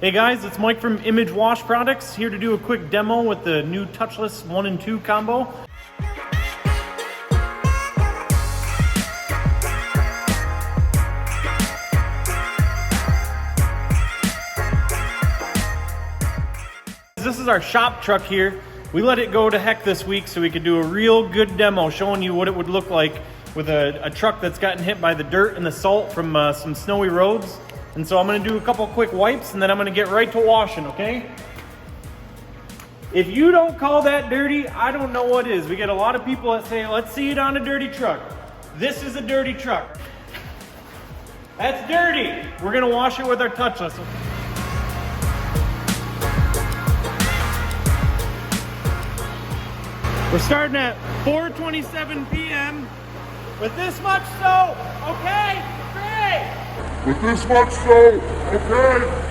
Hey guys, it's Mike from Image Wash Products, here to do a quick demo with the new Touchless 1 and 2 combo. This is our shop truck here. We let it go to heck this week so we could do a real good demo showing you what it would look like with a truck that's gotten hit by the dirt and the salt from some snowy roads. And so I'm gonna do a couple quick wipes and then I'm gonna get right to washing, okay? If you don't call that dirty, I don't know what is. We get a lot of people that say, let's see it on a dirty truck. This is a dirty truck. That's dirty. We're gonna wash it with our Touchless. We're starting at 4:27 p.m. with this much soap, okay? Great! With this much soap, okay?